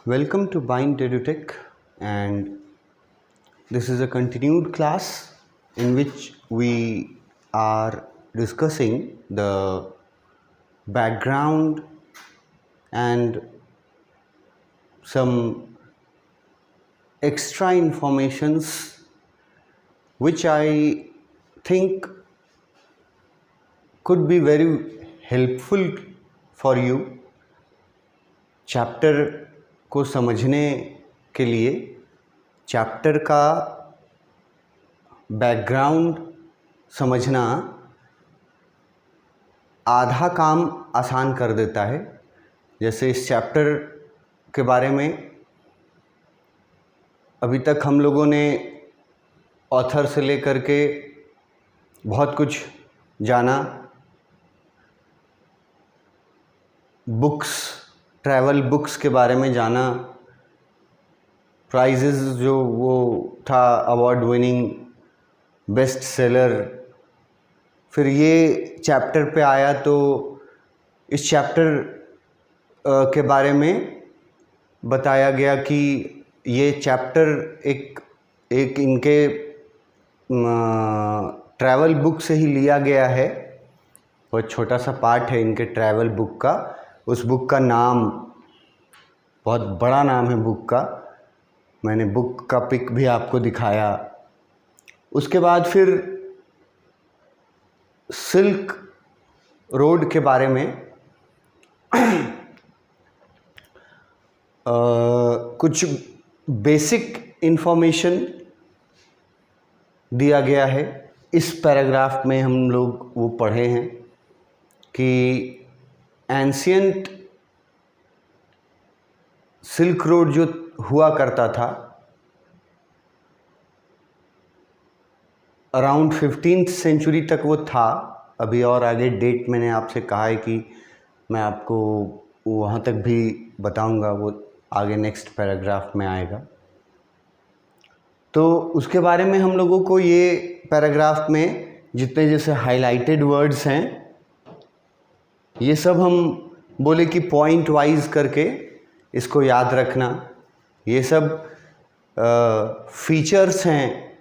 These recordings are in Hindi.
Welcome to Bind EduTech, and this is a continued class in which we are discussing the background and some extra informations which I think could be very helpful for you chapter को समझने के लिए। चैप्टर का बैकग्राउंड समझना आधा काम आसान कर देता है। जैसे इस चैप्टर के बारे में अभी तक हम लोगों ने ऑथर से लेकर के बहुत कुछ जाना, बुक्स, ट्रैवल बुक्स के बारे में जाना, प्राइजेस जो वो था अवार्ड विनिंग बेस्ट सेलर। फिर ये चैप्टर पे आया तो इस चैप्टर के बारे में बताया गया कि ये चैप्टर एक इनके ट्रैवल बुक से ही लिया गया है। वो छोटा सा पार्ट है इनके ट्रैवल बुक का। उस बुक का नाम, बहुत बड़ा नाम है बुक का, मैंने बुक का पिक भी आपको दिखाया। उसके बाद फिर सिल्क रोड के बारे में कुछ बेसिक इन्फॉर्मेशन दिया गया है। इस पैराग्राफ में हम लोग वो पढ़े हैं कि एंशियंट सिल्क रोड जो हुआ करता था अराउंड 15th सेंचुरी तक वो था। अभी और आगे डेट मैंने आपसे कहा है कि मैं आपको वहाँ तक भी बताऊँगा, वो आगे नेक्स्ट पैराग्राफ में आएगा। तो उसके बारे में हम लोगों को ये पैराग्राफ में जितने जैसे हाइलाइटेड वर्ड्स हैं, ये सब हम बोले कि पॉइंट वाइज करके इसको याद रखना। ये सब फीचर्स हैं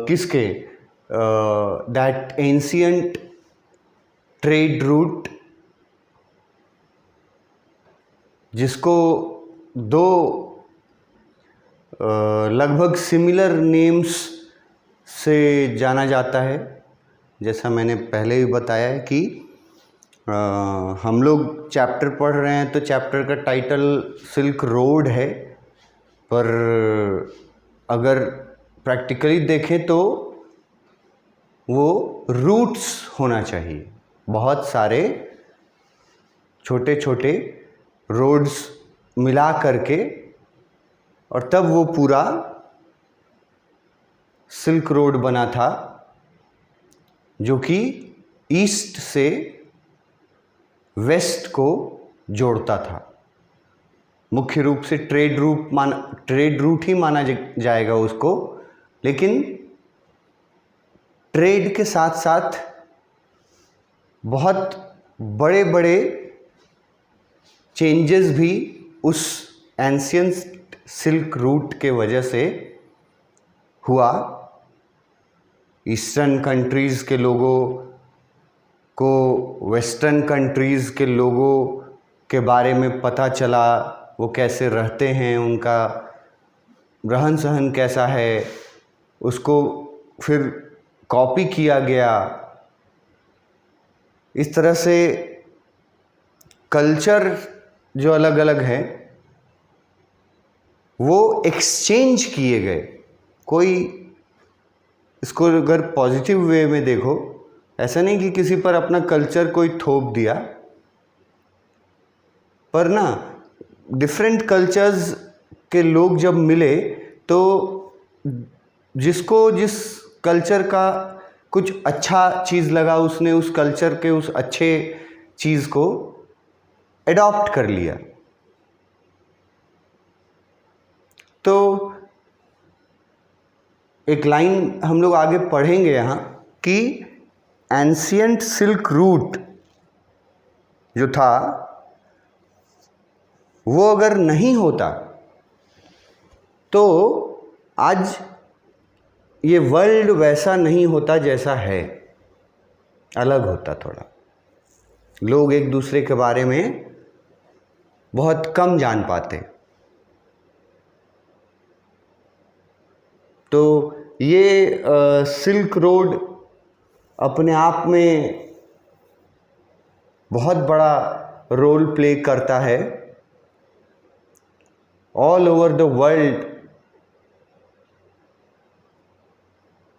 किसके, दैट एंशियंट ट्रेड रूट, जिसको दो लगभग सिमिलर नेम्स से जाना जाता है। जैसा मैंने पहले भी बताया है कि हम लोग चैप्टर पढ़ रहे हैं तो चैप्टर का टाइटल सिल्क रोड है, पर अगर प्रैक्टिकली देखें तो वो रूट्स होना चाहिए। बहुत सारे छोटे छोटे रोड्स मिला करके, और तब वो पूरा सिल्क रोड बना था जो कि ईस्ट से वेस्ट को जोड़ता था। मुख्य रूप से ट्रेड रूट ही माना जाएगा उसको, लेकिन ट्रेड के साथ साथ बहुत बड़े बड़े चेंजेस भी उस एंशियंट सिल्क रूट के वजह से हुआ। ईस्टर्न कंट्रीज़ के लोगों को वेस्टर्न कंट्रीज़ के लोगों के बारे में पता चला, वो कैसे रहते हैं, उनका रहन सहन कैसा है, उसको फिर कॉपी किया गया। इस तरह से कल्चर जो अलग अलग है वो एक्सचेंज किए गए। कोई इसको अगर पॉजिटिव वे में देखो, ऐसा नहीं कि किसी पर अपना कल्चर कोई थोप दिया, पर ना डिफरेंट कल्चर्स के लोग जब मिले तो जिसको जिस कल्चर का कुछ अच्छा चीज़ लगा, उसने उस कल्चर के उस अच्छे चीज़ को एडॉप्ट कर लिया। तो एक लाइन हम लोग आगे पढ़ेंगे यहाँ कि एंशियंट सिल्क रूट जो था वो अगर नहीं होता तो आज ये वर्ल्ड वैसा नहीं होता जैसा है, अलग होता थोड़ा। लोग एक दूसरे के बारे में बहुत कम जान पाते। तो ये सिल्क रोड अपने आप में बहुत बड़ा रोल प्ले करता है। ऑल ओवर द वर्ल्ड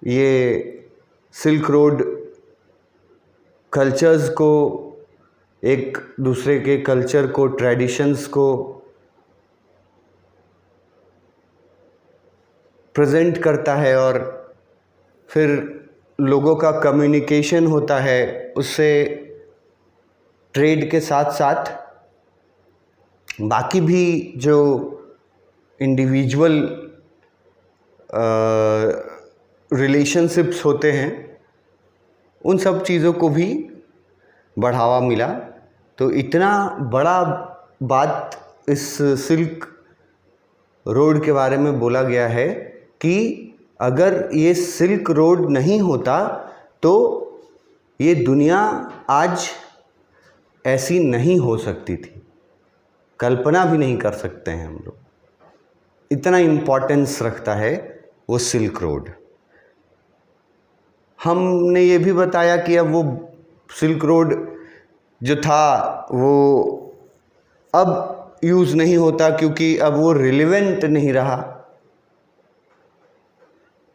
ये सिल्क रोड कल्चर्स को, एक दूसरे के कल्चर को, ट्रेडिशंस को प्रेजेंट करता है और फिर लोगों का कम्युनिकेशन होता है। उससे ट्रेड के साथ साथ बाकी भी जो इंडिविजुअल रिलेशनशिप्स होते हैं उन सब चीज़ों को भी बढ़ावा मिला। तो इतना बड़ा बात इस सिल्क रोड के बारे में बोला गया है कि अगर ये सिल्क रोड नहीं होता तो ये दुनिया आज ऐसी नहीं हो सकती थी, कल्पना भी नहीं कर सकते हैं हम लोग। इतना इम्पोर्टेंस रखता है वो सिल्क रोड। हमने ये भी बताया कि अब वो सिल्क रोड जो था वो अब यूज़ नहीं होता क्योंकि अब वो रिलेवेंट नहीं रहा।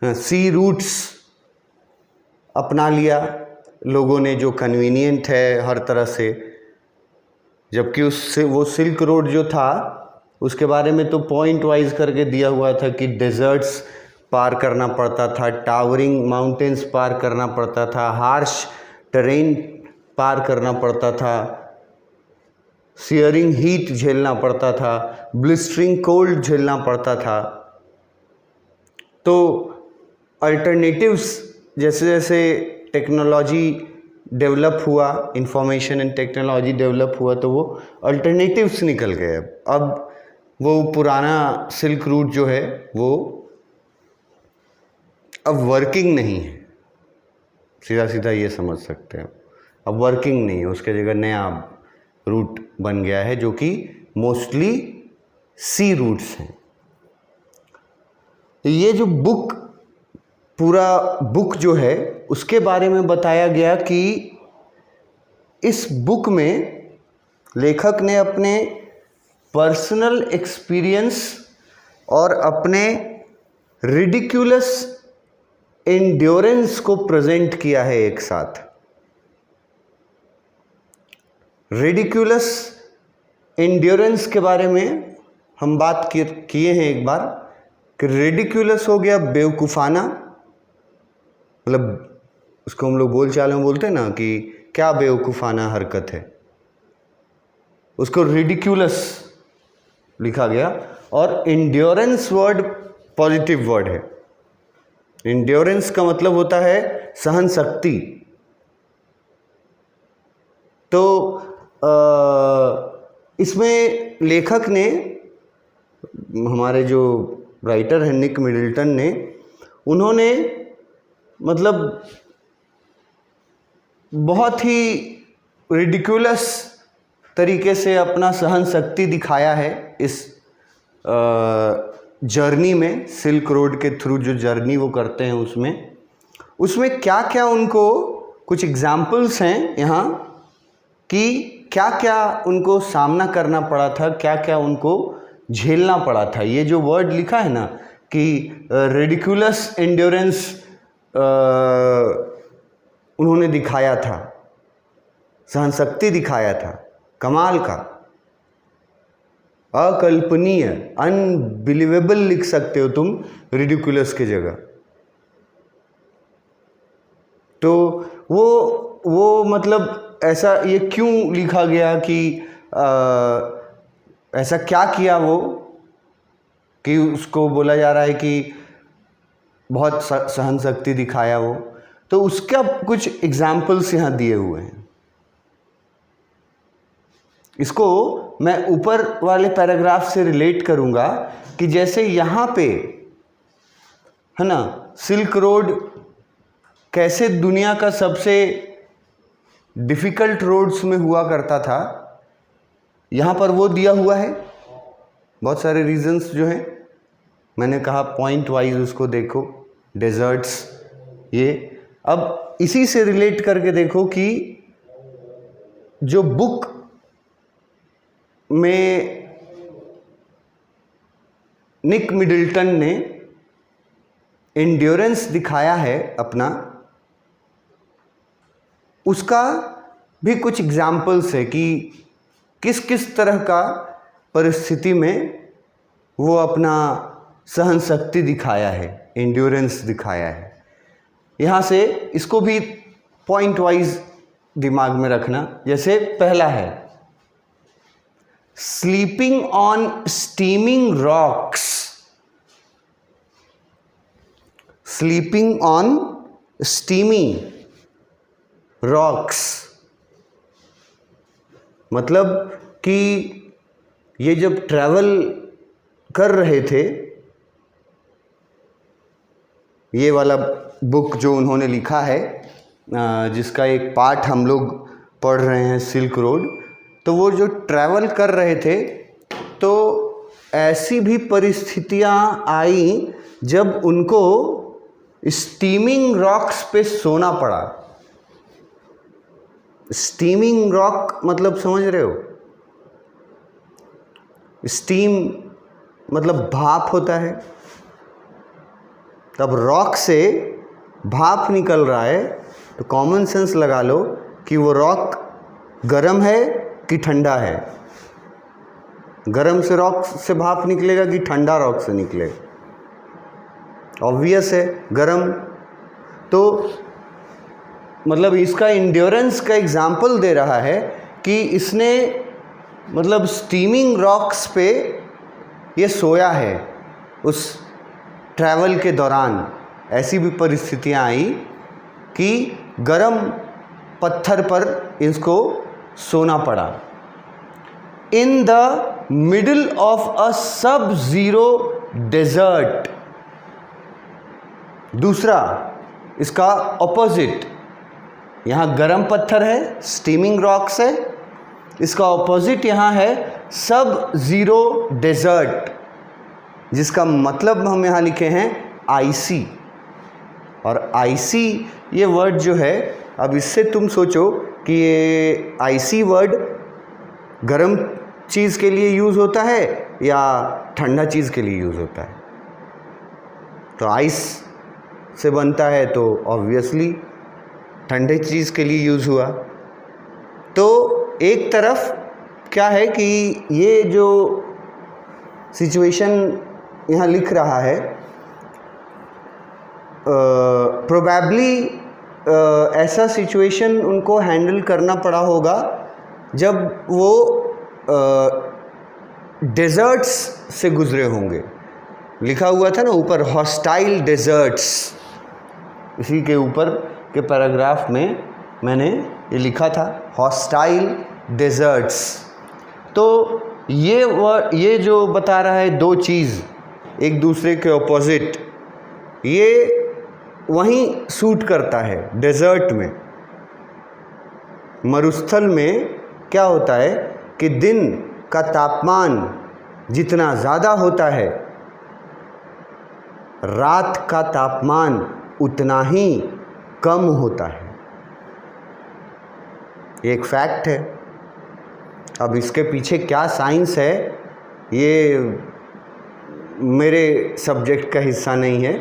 सी रूट्स अपना लिया लोगों ने जो कन्वीनियंट है हर तरह से, जबकि उससे वो सिल्क रोड जो था उसके बारे में तो पॉइंट वाइज करके दिया हुआ था कि डेजर्ट्स पार करना पड़ता था, टावरिंग माउंटेन्स पार करना पड़ता था, हार्श टेरेन पार करना पड़ता था, सियरिंग हीट झेलना पड़ता था, ब्लिस्टरिंग कोल्ड झेलना पड़ता था। तो अल्टरनेटिव्स जैसे जैसे टेक्नोलॉजी डेवलप हुआ, इंफॉर्मेशन एंड टेक्नोलॉजी डेवलप हुआ, तो वो अल्टरनेटिव्स निकल गए। अब वो पुराना सिल्क रूट जो है वो अब वर्किंग नहीं है, सीधा सीधा ये समझ सकते हैं। अब वर्किंग नहीं है, उसके जगह नया रूट बन गया है जो कि मोस्टली सी रूट्स हैं। ये जो पूरा बुक जो है उसके बारे में बताया गया कि इस बुक में लेखक ने अपने पर्सनल एक्सपीरियंस और अपने रिडिक्यूलस एंड्योरेंस को प्रेजेंट किया है एक साथ। रिडिक्यूलस एंड्योरेंस के बारे में हम बात किए हैं एक बार कि रिडिक्यूलस हो गया बेवकूफ़ाना, मतलब उसको हम लोग बोलचाल में बोलते हैं ना कि क्या बेवकूफ़ाना हरकत है, उसको रिडिक्यूलस लिखा गया। और एंड्योरेंस वर्ड पॉजिटिव वर्ड है। एंड्योरेंस का मतलब होता है सहन शक्ति। तो इसमें लेखक ने, हमारे जो राइटर हैं निक मिडल्टन ने, उन्होंने मतलब बहुत ही रिडिक्यूलस तरीके से अपना सहन शक्ति दिखाया है इस जर्नी में, सिल्क रोड के थ्रू जो जर्नी वो करते हैं उसमें क्या क्या उनको कुछ एग्जाम्पल्स हैं यहाँ कि क्या क्या उनको सामना करना पड़ा था, क्या क्या उनको झेलना पड़ा था। ये जो वर्ड लिखा है ना कि रिडिक्यूलस एंड्योरेंस उन्होंने दिखाया था, सहन शक्ति दिखाया था, कमाल का, अकल्पनीय, अनबिलीवेबल लिख सकते हो तुम रिडिक्यूलस की जगह। तो वो मतलब ऐसा ये क्यों लिखा गया कि ऐसा क्या किया वो कि उसको बोला जा रहा है कि बहुत सहन शक्ति दिखाया वो। तो उसका कुछ एग्जाम्पल्स यहाँ दिए हुए हैं। इसको मैं ऊपर वाले पैराग्राफ से रिलेट करूंगा कि जैसे यहाँ पे है ना, सिल्क रोड कैसे दुनिया का सबसे डिफ़िकल्ट रोड्स में हुआ करता था, यहाँ पर वो दिया हुआ है। बहुत सारे रीजंस जो हैं, मैंने कहा पॉइंट वाइज उसको देखो, डेजर्ट्स ये। अब इसी से रिलेट करके देखो कि जो बुक में निक मिडल्टन ने एंड्योरेंस दिखाया है अपना, उसका भी कुछ एग्जाम्पल्स है कि किस किस तरह का परिस्थिति में वो अपना सहन शक्ति दिखाया है, एंड्योरेंस दिखाया है। यहाँ से इसको भी पॉइंट वाइज दिमाग में रखना। जैसे पहला है sleeping on steaming rocks. Sleeping on steamy rocks मतलब कि ये जब ट्रैवल कर रहे थे, ये वाला बुक जो उन्होंने लिखा है, जिसका एक पार्ट हम लोग पढ़ रहे हैं, सिल्क रोड, तो वो जो ट्रैवल कर रहे थे तो ऐसी भी परिस्थितियां आई जब उनको स्टीमिंग रॉक्स पे सोना पड़ा। स्टीमिंग रॉक मतलब समझ रहे हो? स्टीम मतलब भाप होता है, तब रॉक से भाप निकल रहा है तो कॉमन सेंस लगा लो कि वो रॉक गर्म है कि ठंडा है। गर्म से रॉक से भाप निकलेगा कि ठंडा रॉक से निकलेगा? ऑब्वियस है गर्म। तो मतलब इसका इंड्योरेंस का एग्जाम्पल दे रहा है कि इसने मतलब स्टीमिंग रॉक्स पे ये सोया है उस ट्रैवल के दौरान। ऐसी भी परिस्थितियां आई कि गर्म पत्थर पर इसको सोना पड़ा। In the middle of a सब जीरो डेजर्ट। दूसरा इसका ऑपोजिट, यहाँ गर्म पत्थर है, स्टीमिंग रॉक्स है, इसका ऑपोजिट यहाँ है सब जीरो डेजर्ट, जिसका मतलब हम यहाँ लिखे हैं आईसी। और आईसी ये वर्ड जो है, अब इससे तुम सोचो कि ये आईसी वर्ड गर्म चीज़ के लिए यूज़ होता है या ठंडा चीज़ के लिए यूज़ होता है। तो आइस से बनता है तो ऑब्वियसली ठंडे चीज़ के लिए यूज़ हुआ। तो एक तरफ क्या है कि ये जो सिचुएशन यहाँ लिख रहा है, प्रोबेबली ऐसा सिचुएशन उनको हैंडल करना पड़ा होगा जब वो डेजर्ट्स से गुजरे होंगे। लिखा हुआ था ना ऊपर हॉस्टाइल डेजर्ट्स, इसी के ऊपर के पैराग्राफ में मैंने ये लिखा था हॉस्टाइल डेजर्ट्स। तो ये जो बता रहा है दो चीज़ एक दूसरे के ऑपोजिट, ये वहीं सूट करता है डेजर्ट में। मरुस्थल में क्या होता है कि दिन का तापमान जितना ज़्यादा होता है, रात का तापमान उतना ही कम होता है। एक फैक्ट है। अब इसके पीछे क्या साइंस है ये मेरे सब्जेक्ट का हिस्सा नहीं है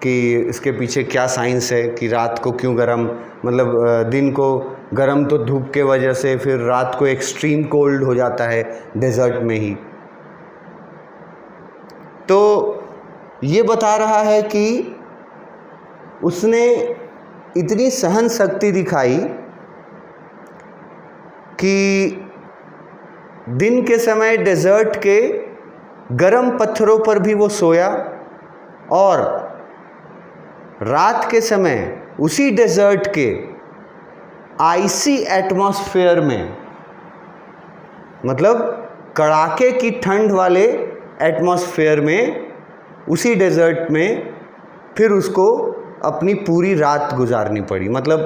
कि इसके पीछे क्या साइंस है कि रात को क्यों गर्म, मतलब दिन को गर्म तो धूप के वजह से, फिर रात को एक्सट्रीम कोल्ड हो जाता है डेजर्ट में ही। तो ये बता रहा है कि उसने इतनी सहन शक्ति दिखाई कि दिन के समय डेजर्ट के गर्म पत्थरों पर भी वो सोया और रात के समय उसी डेजर्ट के आइसी एटमॉस्फेयर में मतलब कड़ाके की ठंड वाले एटमॉस्फेयर में, उसी डेजर्ट में फिर उसको अपनी पूरी रात गुजारनी पड़ी। मतलब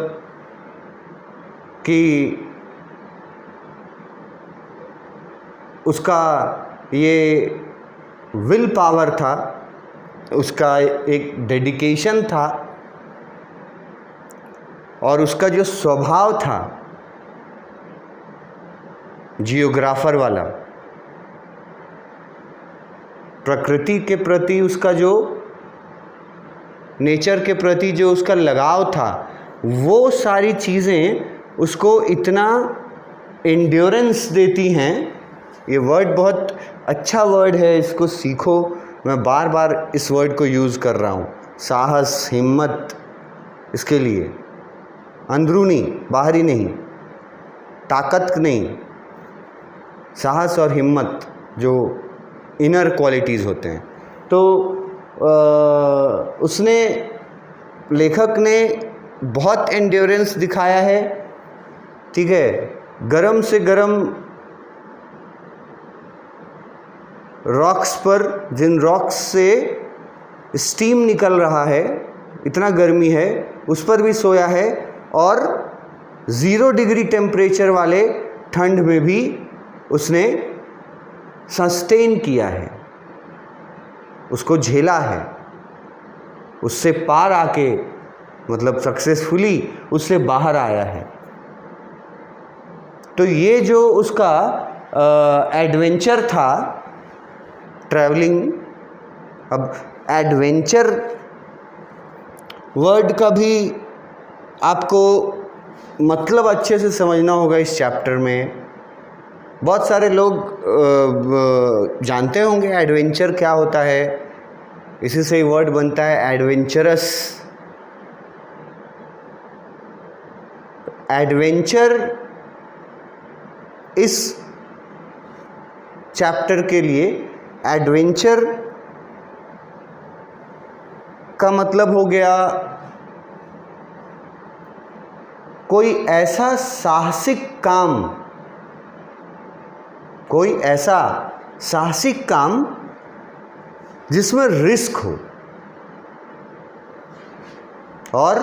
कि उसका ये विल पावर था, उसका एक डेडिकेशन था, और उसका जो स्वभाव था जियोग्राफर वाला, प्रकृति के प्रति उसका जो, नेचर के प्रति जो उसका लगाव था, वो सारी चीज़ें उसको इतना एंड्योरेंस देती हैं। ये वर्ड बहुत अच्छा वर्ड है, इसको सीखो। मैं बार बार इस वर्ड को यूज़ कर रहा हूँ, साहस, हिम्मत, इसके लिए अंदरूनी, बाहरी नहीं, ताकत नहीं, साहस और हिम्मत जो इनर क्वालिटीज़ होते हैं। तो उसने, लेखक ने बहुत एंड्योरेंस दिखाया है, ठीक है। गरम से गरम रॉक्स पर, जिन रॉक्स से स्टीम निकल रहा है, इतना गर्मी है, उस पर भी सोया है, और 0 डिग्री टेम्परेचर वाले ठंड में भी उसने सस्टेन किया है, उसको झेला है, उससे पार आके, मतलब सक्सेसफुली उससे बाहर आया है। तो ये जो उसका एडवेंचर था, ट्रैवलिंग। अब एडवेंचर वर्ड का भी आपको मतलब अच्छे से समझना होगा। इस चैप्टर में बहुत सारे लोग जानते होंगे एडवेंचर क्या होता है, इसी से ही वर्ड बनता है एडवेंचरस। एडवेंचर इस चैप्टर के लिए, एडवेंचर का मतलब हो गया कोई ऐसा साहसिक काम, कोई ऐसा साहसिक काम जिसमें रिस्क हो, और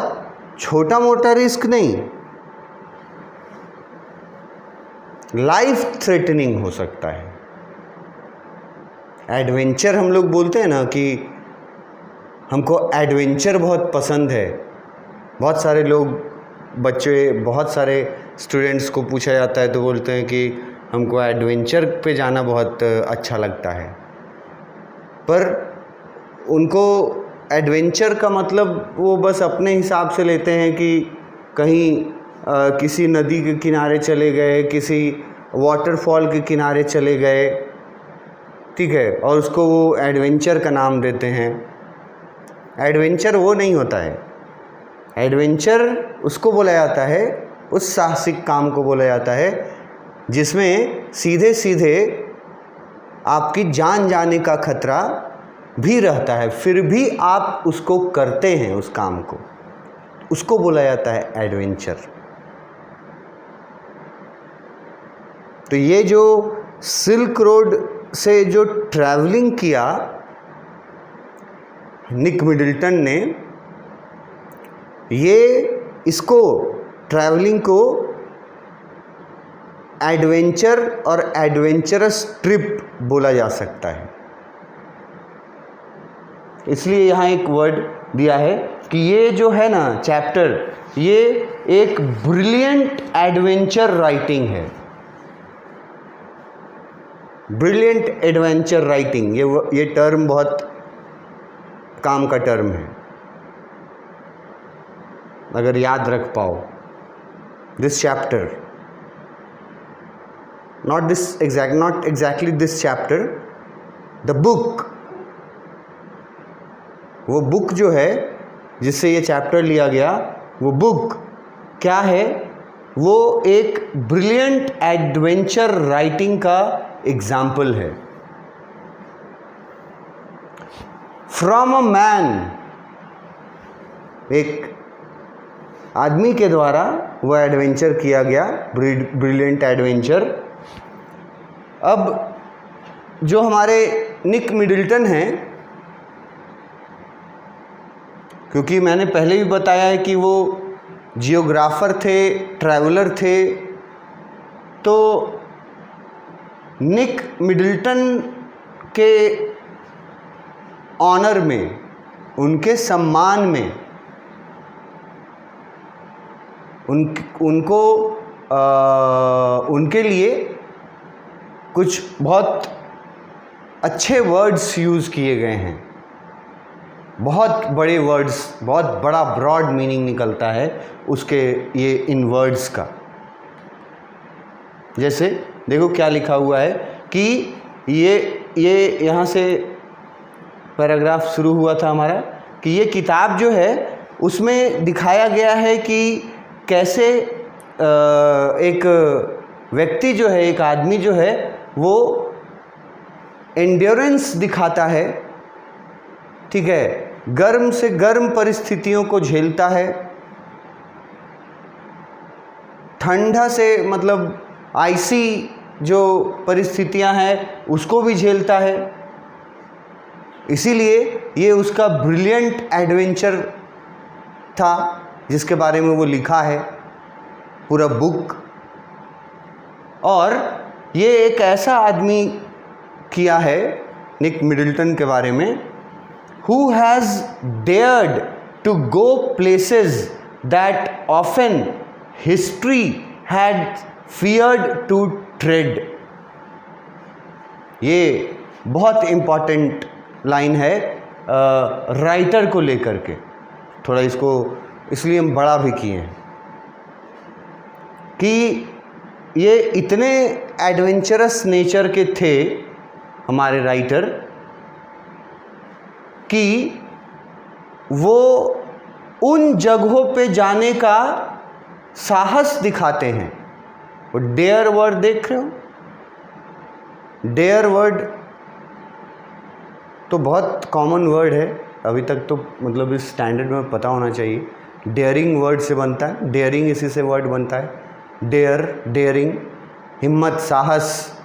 छोटा मोटा रिस्क नहीं, लाइफ थ्रेटनिंग हो सकता है। एडवेंचर हम लोग बोलते हैं ना कि हमको एडवेंचर बहुत पसंद है। बहुत सारे लोग, बच्चे, बहुत सारे स्टूडेंट्स को पूछा जाता है तो बोलते हैं कि हमको एडवेंचर पे जाना बहुत अच्छा लगता है, पर उनको एडवेंचर का मतलब वो बस अपने हिसाब से लेते हैं कि कहीं किसी नदी के किनारे चले गए, किसी वाटरफॉल के किनारे चले गए, ठीक है, और उसको वो एडवेंचर का नाम देते हैं। एडवेंचर वो नहीं होता है। एडवेंचर उसको बोला जाता है, उस साहसिक काम को बोला जाता है जिसमें सीधे सीधे आपकी जान जाने का खतरा भी रहता है, फिर भी आप उसको करते हैं, उस काम को, उसको बोला जाता है एडवेंचर। तो ये जो सिल्क रोड से जो ट्रैवलिंग किया निक मिडल्टन ने, ये इसको, ट्रैवलिंग को एडवेंचर और एडवेंचरस ट्रिप बोला जा सकता है। इसलिए यहाँ एक वर्ड दिया है कि ये जो है ना चैप्टर, ये एक ब्रिलियंट एडवेंचर राइटिंग है। ब्रिलियंट एडवेंचर राइटिंग, ये टर्म बहुत काम का टर्म है, अगर याद रख पाओ। This chapter, not exactly this chapter, the book, वो बुक जो है जिससे ये चैप्टर लिया गया, वो बुक क्या है? वो एक ब्रिलियंट एडवेंचर राइटिंग का एग्जाम्पल है। फ्रॉम अ मैन, एक आदमी के द्वारा वो एडवेंचर किया गया, ब्रिलियंट एडवेंचर। अब जो हमारे निक मिडल्टन हैं, क्योंकि मैंने पहले भी बताया है कि वो जियोग्राफर थे, ट्रैवलर थे, तो निक मिडल्टन के ऑनर में, उनके सम्मान में उनको उनके लिए कुछ बहुत अच्छे वर्ड्स यूज़ किए गए हैं। बहुत बड़े वर्ड्स, बहुत बड़ा ब्रॉड मीनिंग निकलता है उसके ये इन वर्ड्स का। जैसे देखो क्या लिखा हुआ है कि ये यहाँ से पैराग्राफ शुरू हुआ था हमारा कि ये किताब जो है उसमें दिखाया गया है कि कैसे एक व्यक्ति जो है, एक आदमी जो है, वो एंड्योरेंस दिखाता है, ठीक है, गर्म से गर्म परिस्थितियों को झेलता है, ठंडा से मतलब आइसी जो परिस्थितियां हैं उसको भी झेलता है। इसीलिए ये उसका ब्रिलियंट एडवेंचर था जिसके बारे में वो लिखा है पूरा बुक। और ये एक ऐसा आदमी किया है निक मिडल्टन के बारे में, who has dared to go places that often history had feared to tread। ये बहुत इम्पॉर्टेंट लाइन है राइटर को लेकर के, थोड़ा इसको इसलिए हम बड़ा भी किए हैं कि ये इतने एडवेंचरस नेचर के थे हमारे राइटर कि वो उन जगहों पे जाने का साहस दिखाते हैं। वो डेयर वर्ड देख रहे हो, डेयर वर्ड तो बहुत कॉमन वर्ड है अभी तक, तो मतलब इस स्टैंडर्ड में पता होना चाहिए। डेयरिंग वर्ड से बनता है, डेयरिंग इसी से वर्ड बनता है, डेयर, डेयरिंग, हिम्मत, साहस,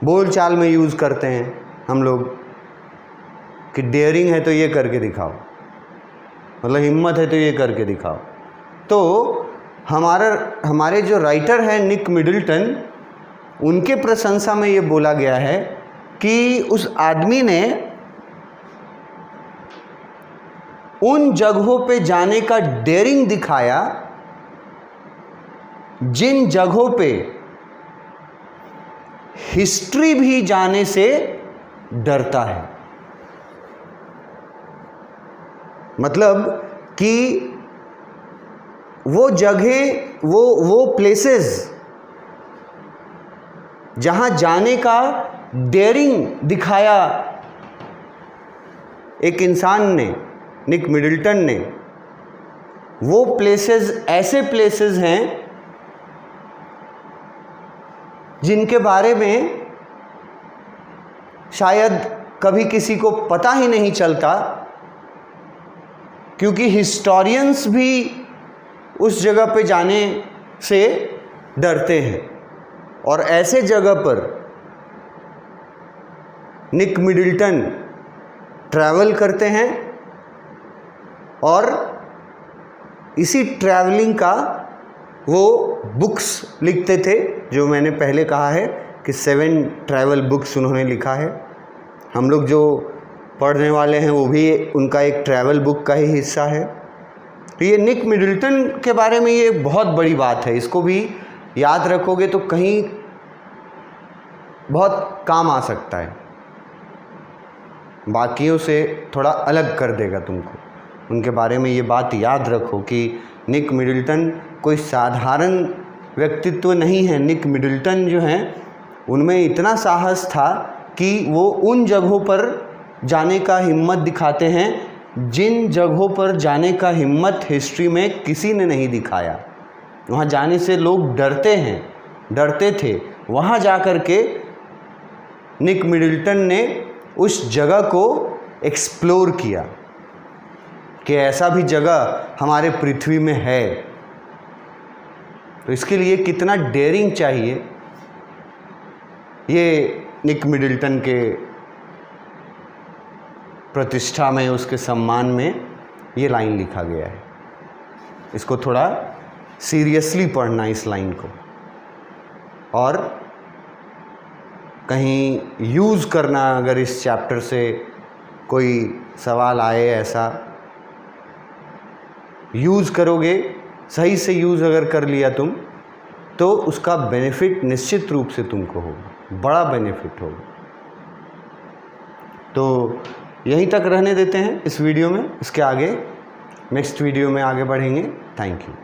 बोल चाल में यूज़ करते हैं हम लोग कि डेयरिंग है तो ये करके दिखाओ, मतलब हिम्मत है तो ये करके दिखाओ। तो हमारे जो राइटर हैं निक मिडल्टन, उनके प्रशंसा में ये बोला गया है कि उस आदमी ने उन जगहों पे जाने का डेयरिंग दिखाया जिन जगहों पे हिस्ट्री भी जाने से डरता है। मतलब कि वो जगह, वो प्लेसेस जहां जाने का डेयरिंग दिखाया एक इंसान ने, निक मिडल्टन ने, वो प्लेसेस ऐसे प्लेसेस हैं जिनके बारे में शायद कभी किसी को पता ही नहीं चलता, क्योंकि हिस्टोरियंस भी उस जगह पे जाने से डरते हैं। और ऐसे जगह पर निक मिडल्टन ट्रैवल करते हैं और इसी ट्रैवलिंग का वो बुक्स लिखते थे, जो मैंने पहले कहा है कि 7 ट्रैवल बुक्स उन्होंने लिखा है। हम लोग जो पढ़ने वाले हैं वो भी उनका एक ट्रैवल बुक का ही हिस्सा है। तो ये निक मिडल्टन के बारे में ये बहुत बड़ी बात है, इसको भी याद रखोगे तो कहीं बहुत काम आ सकता है, बाकियों से थोड़ा अलग कर देगा तुमको। उनके बारे में ये बात याद रखो कि निक मिडल्टन कोई साधारण व्यक्तित्व नहीं है। निक मिडल्टन जो हैं उनमें इतना साहस था कि वो उन जगहों पर जाने का हिम्मत दिखाते हैं जिन जगहों पर जाने का हिम्मत हिस्ट्री में किसी ने नहीं दिखाया। वहाँ जाने से लोग डरते थे। वहाँ जा कर के निक मिडल्टन ने उस जगह को एक्सप्लोर किया कि ऐसा भी जगह हमारे पृथ्वी में है। तो इसके लिए कितना डेयरिंग चाहिए, ये निक मिडिल्टन के प्रतिष्ठा में, उसके सम्मान में ये लाइन लिखा गया है। इसको थोड़ा सीरियसली पढ़ना इस लाइन को, और कहीं यूज़ करना। अगर इस चैप्टर से कोई सवाल आए, ऐसा यूज़ करोगे, सही से यूज़ अगर कर लिया तुम, तो उसका बेनिफिट निश्चित रूप से तुमको होगा, बड़ा बेनिफिट होगा। तो यहीं तक रहने देते हैं इस वीडियो में। इसके आगे नेक्स्ट वीडियो में आगे बढ़ेंगे। Thank you.